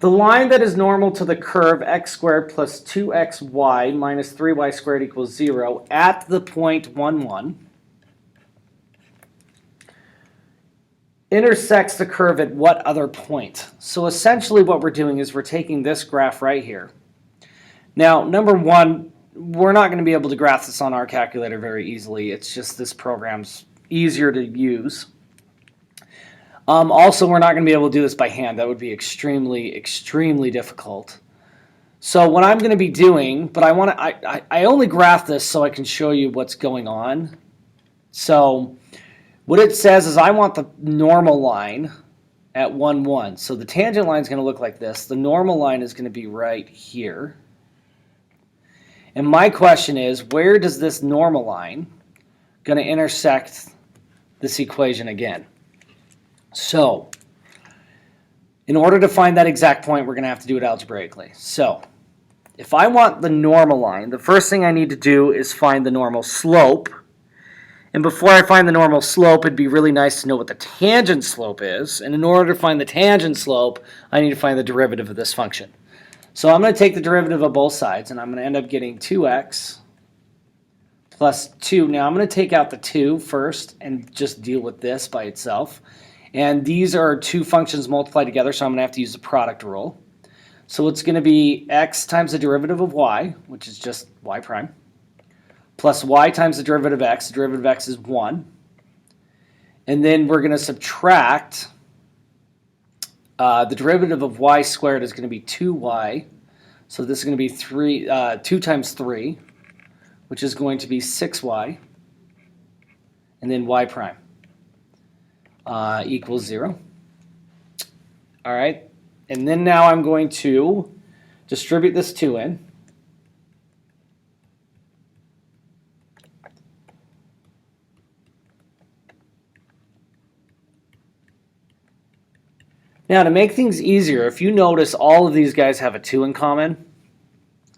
The line that is normal to the curve x squared plus 2xy minus 3y squared equals 0 at the point 1, 1 intersects the curve at what other point? So essentially what we're doing is we're taking this graph right here. Now, number one, we're not going to be able to graph this on our calculator very easily. It's just this program's easier to use. Also, we're not going to be able to do this by hand. That would be extremely, extremely difficult. So what I'm going to be doing, but I only graph this so I can show you what's going on. So what it says is I want the normal line at 1, 1. So the tangent line is going to look like this. The normal line is going to be right here. And my question is, where does this normal line going to intersect this equation again? So in order to find that exact point, we're going to have to do it algebraically. So if I want the normal line, the first thing I need to do is find the normal slope. And before I find the normal slope, it'd be really nice to know what the tangent slope is. And in order to find the tangent slope, I need to find the derivative of this function. So I'm going to take the derivative of both sides, and I'm going to end up getting 2x plus 2. Now I'm going to take out the 2 first and just deal with this by itself. And these are two functions multiplied together, so I'm going to have to use the product rule. So it's going to be x times the derivative of y, which is just y prime, plus y times the derivative of x. The derivative of x is 1. And then we're going to subtract the derivative of y squared is going to be 2y. So this is going to be 2 times 3, which is going to be 6y. And then y prime equals 0. All right. And then now I'm going to distribute this 2 in. Now to make things easier, if you notice all of these guys have a 2 in common.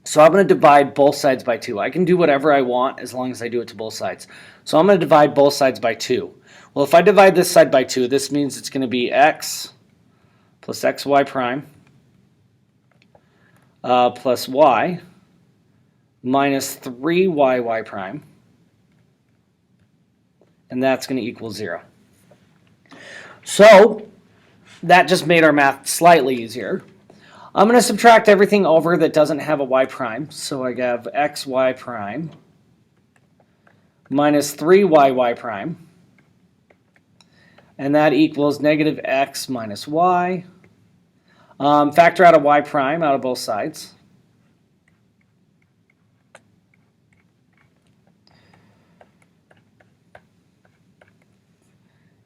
So I'm going to divide both sides by 2. I can do whatever I want as long as I do it to both sides. So I'm going to divide both sides by 2. Well, if I divide this side by 2, this means it's going to be x plus xy prime plus y minus 3yy prime. And that's going to equal 0. So that just made our math slightly easier. I'm going to subtract everything over that doesn't have a y prime. So I have xy prime minus 3yy prime. And that equals negative x minus y. Factor out a y prime out of both sides.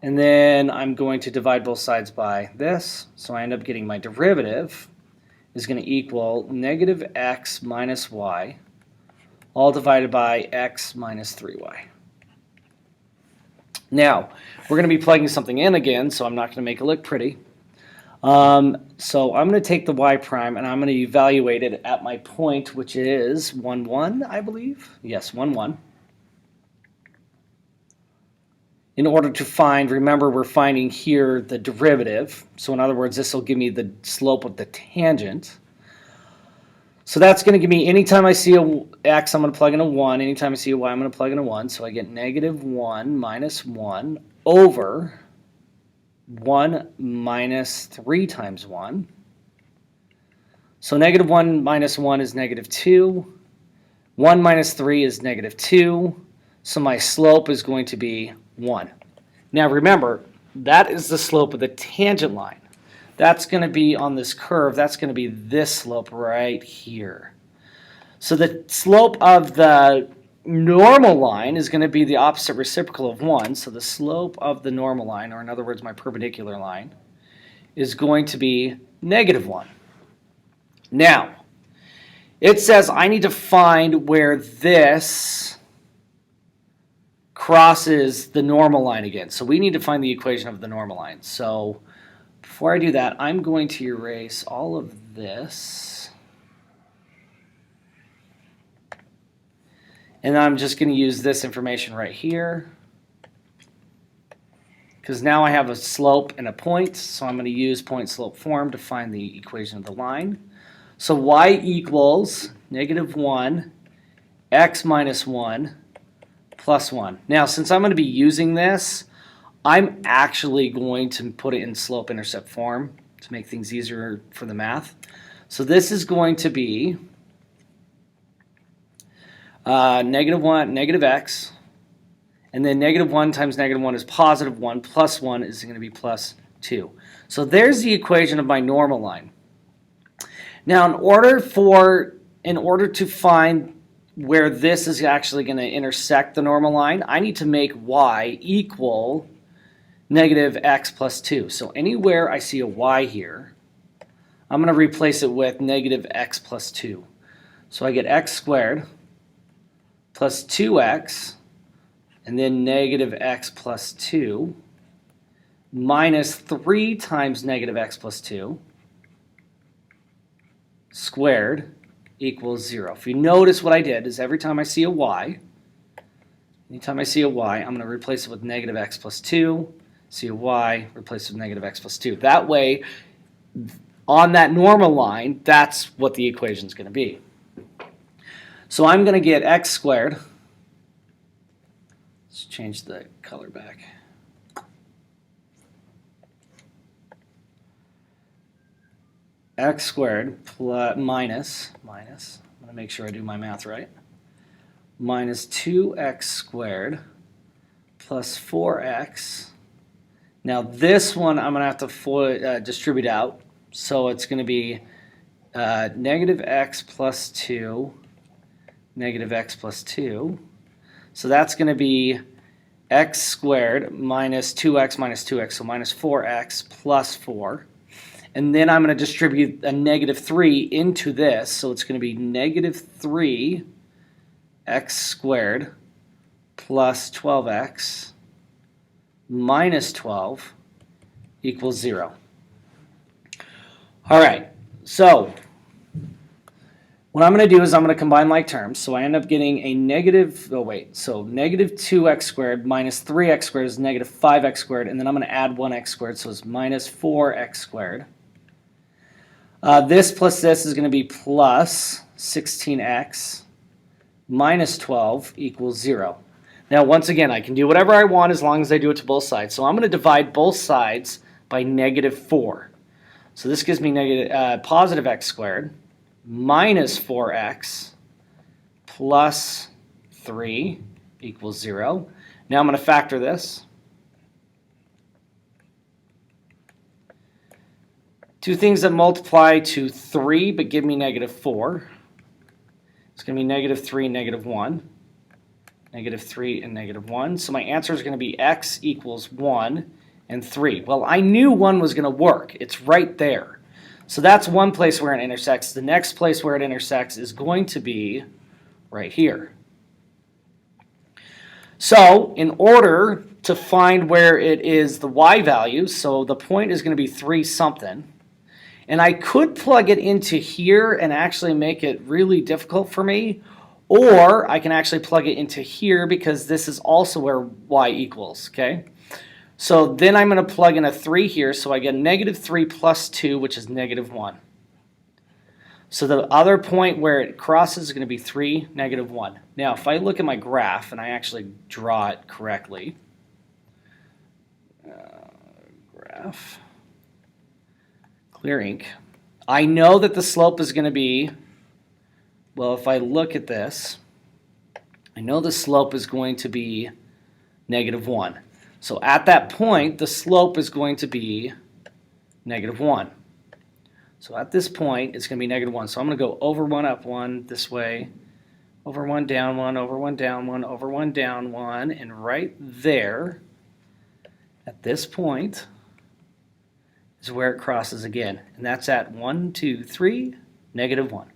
And then I'm going to divide both sides by this. So I end up getting my derivative is going to equal negative x minus y, all divided by x minus 3y. Now, we're going to be plugging something in again, so I'm not going to make it look pretty. So I'm going to take the y prime, and I'm going to evaluate it at my point, which is 1, 1, I believe. Yes, 1, 1. In order to find, remember we're finding here the derivative. So in other words, this will give me the slope of the tangent. So that's going to give me, anytime I see a x, I'm going to plug in a 1. Anytime I see a y, I'm going to plug in a 1. So I get negative 1 minus 1 over 1 minus 3 times 1. So negative 1 minus 1 is negative 2. 1 minus 3 is negative 2. So my slope is going to be 1. Now remember, that is the slope of the tangent line. That's going to be on this curve. That's going to be this slope right here. So the slope of the normal line is going to be the opposite reciprocal of 1. So the slope of the normal line, or in other words, my perpendicular line, is going to be negative 1. Now, it says I need to find where this crosses the normal line again. So we need to find the equation of the normal line. So before I do that, I'm going to erase all of this. And I'm just going to use this information right here, because now I have a slope and a point, so I'm going to use point-slope form to find the equation of the line. So y equals -1, x minus 1, plus 1. Now, since I'm going to be using this, I'm actually going to put it in slope-intercept form to make things easier for the math. So this is going to be -1, negative x, and then -1 times -1 is +1, plus 1 is going to be plus 2. So there's the equation of my normal line. Now, in order to find where this is actually going to intersect the normal line, I need to make y equal -x plus 2. So anywhere I see a y here, I'm going to replace it with -x plus 2. So I get x squared plus 2x, and then -x plus 2, minus 3 times -x plus 2, squared, equals 0. If you notice, what I did is every time I see a y, anytime I see a y, I'm going to replace it with -x plus 2, see a y, replace it with -x plus 2. That way, on that normal line, that's what the equation is going to be. So I'm going to get x squared. Let's change the color back. X squared plus minus, I'm going to make sure I do my math right, minus 2x squared plus 4x. Now this one I'm going to have to distribute out, so it's going to be -x plus 2, -x plus 2. So that's going to be x squared minus 2x, so minus 4x plus 4. And then I'm going to distribute a -3 into this, so it's going to be -3 x squared plus 12x minus 12 equals 0. All right, so what I'm going to do is I'm going to combine like terms, so I end up getting a -2x squared minus 3x squared is -5x squared, and then I'm going to add 1x squared, so it's minus 4x squared. This plus this is going to be plus 16x minus 12 equals 0. Now, once again, I can do whatever I want as long as I do it to both sides. So I'm going to divide both sides by -4. So this gives me positive x squared minus 4x plus 3 equals 0. Now I'm going to factor this. Two things that multiply to 3 but give me -4. It's going to be -3 and -1. -3 and -1. So my answer is going to be x equals 1 and 3. Well, I knew 1 was going to work. It's right there. So that's one place where it intersects. The next place where it intersects is going to be right here. So in order to find where it is the y value, so the point is going to be 3 something. And I could plug it into here and actually make it really difficult for me, or I can actually plug it into here because this is also where y equals, okay? So then I'm going to plug in a 3 here, so I get -3 plus 2, which is -1. So the other point where it crosses is going to be 3, -1. Now, if I look at my graph, and I actually draw it correctly, graph, clear ink, I know that the slope is going to be, well, if I look at this, I know the slope is going to be -1. So at that point, the slope is going to be -1. So at this point, it's going to be -1. So I'm going to go over 1, up 1, this way, over 1, down 1, over 1, down 1, over 1, down 1, and right there, at this point, is where it crosses again. And that's at 1, 2, 3, -1.